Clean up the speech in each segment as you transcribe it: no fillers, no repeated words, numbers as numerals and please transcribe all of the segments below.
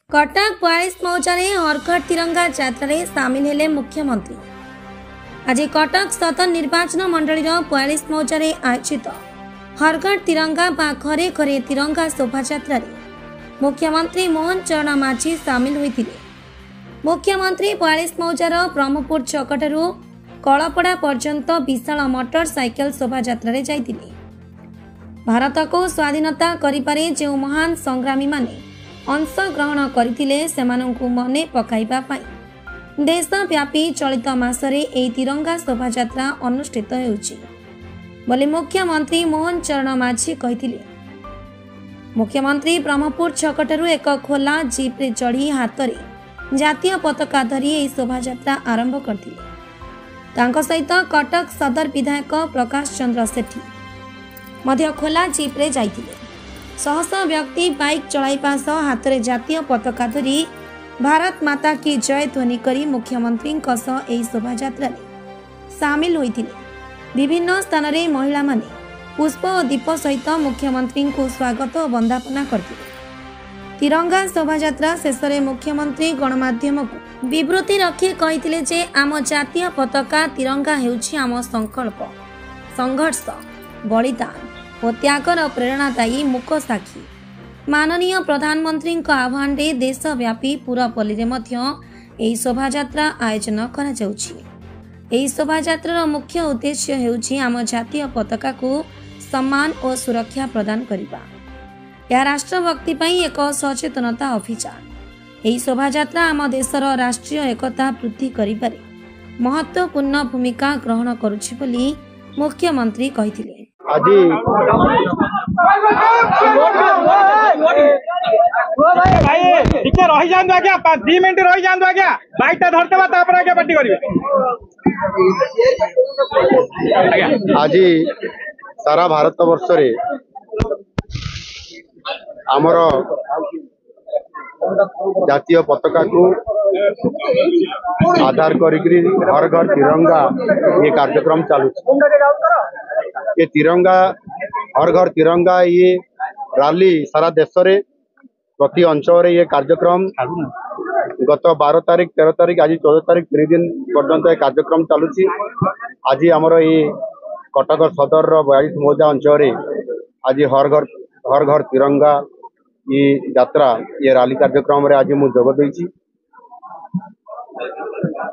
कटक 42 मौजारे हरघर तिरंगा यात्रा सामिल हेले मुख्यमंत्री। आज कटक सदर निर्वाचन मंडल 42 मौजारे आयोजित हरघर तिरंगा बा घरे घरे तिरंगा शोभा यात्रा मुख्यमंत्री मोहन चरण माझी सामिल होते। मुख्यमंत्री 42 मौजार ब्रह्मपुर चकटू कलपड़ा पर्यंत विशाल मोटरसाइकेल शोभा यात्रा जाइए। भारत को स्वाधीनता करिबारे जो महान संग्रामी माने अंश ग्रहण करथिले सेमानंकु मने पकाइबा पाई देशव्यापी चलित मासरे एही तिरंगा शोभा यात्रा अनुष्ठित हेउछि बोली मुख्यमंत्री मोहन चरण माझी कहिथिले। मुख्यमंत्री ब्रह्मपुर छकटरू एक खोला जीप रे चढ़ी हाथ रे जातीय पताका धरी एही शोभा यात्रा आरंभ करथिले। तांको सहित कटक सदर विधायक प्रकाश चंद्र सेठी मध्य खोला जीप रे जाइथिले। शह शह व्यक्ति बाइक चलाइबा सह हाथ रे जातीय पताका धरी भारत माता की जय ध्वनि करी मुख्यमंत्री एही शोभा यात्रा सामिल होइथिले। विभिन्न स्थान रे महिला माने पुष्प और दीप सहित मुख्यमंत्री को स्वागत और वंदना करथिले। तिरंगा शोभा यात्रा शेष में मुख्यमंत्री गणमाध्यम को विवृत्ति रखी कहिथिले जे आम जातीय पताका तिरंगा हेउछि आम संकल्प, संघर्ष, बलिदान और त्यागर प्रेरणादायी मुख साक्षी। माननीय प्रधानमंत्री आह्वान रे देशव्यापी पुरपल्ली में शोभा यात्रा आयोजन करा जाउछि। एही शोभा यात्रार मुख्य उद्देश्य हेउछि आम जातीय पताका को सम्मान और सुरक्षा प्रदान करिबा। यह राष्ट्रभक्ति पई एक सचेतनता अभियान। एही शोभा यात्रा आम देशर राष्ट्रीय एकता वृद्धि करिबारे महत्वपूर्ण भूमिका ग्रहण करुछि बोली मुख्यमंत्री कहिथिले। आज सारा भारत वर्ष रे आमर जातीय पताका को आधार करी घर घर तिरंगा ये कार्यक्रम चालू। ये तिरंगा हर घर तिरंगा ये रैली सारा देश रे प्रति अंचल ये कार्यक्रम गत 12 तारीख 13 तारीख आज 14 तारीख 3 दिन पर्यंत ये कार्यक्रम चालू। आज आमर ये कटक सदर 42 मौजा अंचल आज हर घर तिरंगा ये यात्रा ये रैली कार्यक्रम रे आज मु जोग देछि।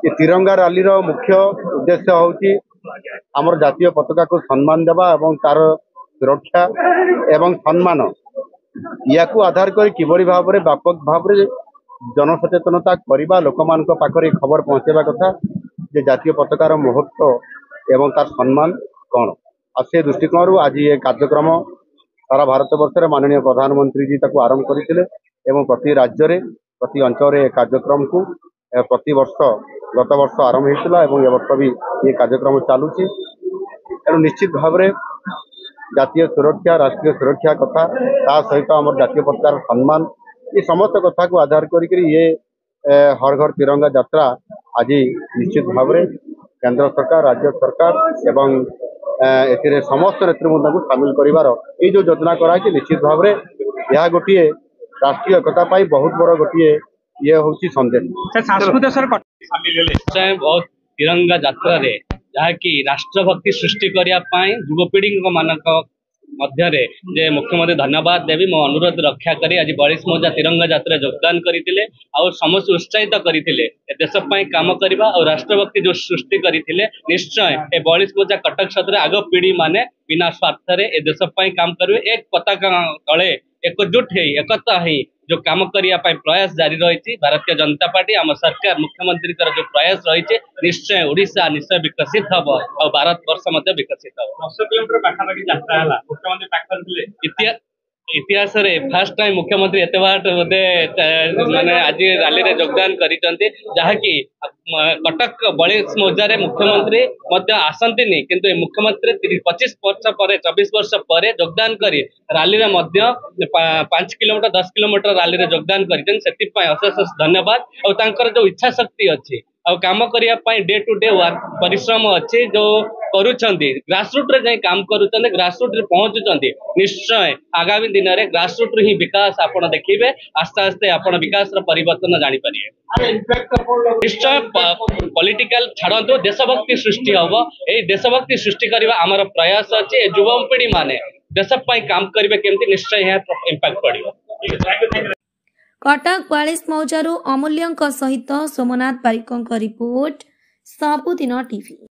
ये तिरंगा रैली रो मुख्य उद्देश्य होछि आमर जातीय पताका को सम्मान देवा एवं तार सुरक्षा एवं सम्मान या को आधार कर किबरी भाव रे व्यापक भाव रे जनसचेतनता करबा लोक मान पाखरे खबर पहुंचेबा कथा जे जातीय पताकार महत्व एवं तार सम्मान कौन आ से दृष्टिकोण आज ये कार्यक्रम सारा भारत वर्ष रे माननीय प्रधानमंत्री जी ताको आरंभ करथिले एवं प्रति राज्य रे प्रति अंचल रे कार्यक्रम को प्रति वर्ष गत वर्ष आरंभ होइतिला एवं ए वर्ष भी ये कार्यक्रम चालू छी। एनु निश्चित भाव रे जातीय सुरक्षा राष्ट्रीय सुरक्षा कथा ता सहित हमर जातीय पताकार सम्मान ये समस्त कथा को आधार करी ये हर घर तिरंगा यात्रा आज निश्चित भाव रे केंद्र सरकार राज्य सरकार एवं एथिरे समस्त नेतृवृंद को सामिल करिवार ये जो योजना कराई निश्चित भाव रे यह गोटे राष्ट्रीय एकता पाई बहुत बड़ गोटे ये होची संदेश। बहुत तिरंगा यात्रा रे जहा कि राष्ट्रभक्ति सृष्टि करिया पाई युवपीढ़ी मानक मध्य जे मुख्यमंत्री धन्यवाद देवी मो अनुरोध रक्षा करी आज 42 मौजा तिरंगा यात्रा योगदान करथिले और समस्त उत्साहित करथिले देश पई काम करबा और राष्ट्रभक्ति जो सृष्टि करथिले निश्चय ए 42 मौजा कटक सदर आग पीढ़ी माने बिना स्वार्थ रे ए देश पई काम करबे एक पताका तळे एकजुट है एकता है जो काम करिया पाई प्रयास जारी रही। भारतीय जनता पार्टी आम सरकार मुख्यमंत्री जो प्रयास रही निश्चय ओडिशा निश्चय विकसित हम और भारत वर्ष विकसित हम। 10 किलोमीटर पाखापाखि यात्रा है मुख्यमंत्री पाखर इतिहास रे फर्स्ट टाइम मुख्यमंत्री एते बाट बोधे माने आज रैली रे योगदान करिसंती जहा कि कटक 42 मौजा रे मुख्यमंत्री मध्य आसंतिनी किंतु मुख्यमंत्री 25 वर्ष पर 24 वर्ष पर योगदान करी रैली रे मध्य 5 किलोमीटर 10 किलोमीटर रैली रे योगदान करिसन सेति पय अशेष धन्यवाद और तांकर जो इच्छा शक्ति अछि काम करने डे टू डे वर्क परिश्रम अच्छे जो करुँचे ग्रासरूट रे जाई काम करुँचे ग्रासरूट रे पहुँचुंट निश्चय आगामी दिन में ग्रासरूट ही विकास आप देखिए आस्ते आस्ते आप विकास परिवर्तन जानीपर निश्चय पॉलिटिकल छाड़ू देशभक्ति सृष्टि हम ये देशभक्ति सृष्टि करने आमर प्रयास अच्छे युवपीढ़ी माने देश काम करेंगे केमती निश्चय यहाँ इम्पैक्ट पड़ो। कटक 42 मौजारू अमूल्यों सहित सोमनाथ बारिकों रिपोर्ट सबुदिन टीवी।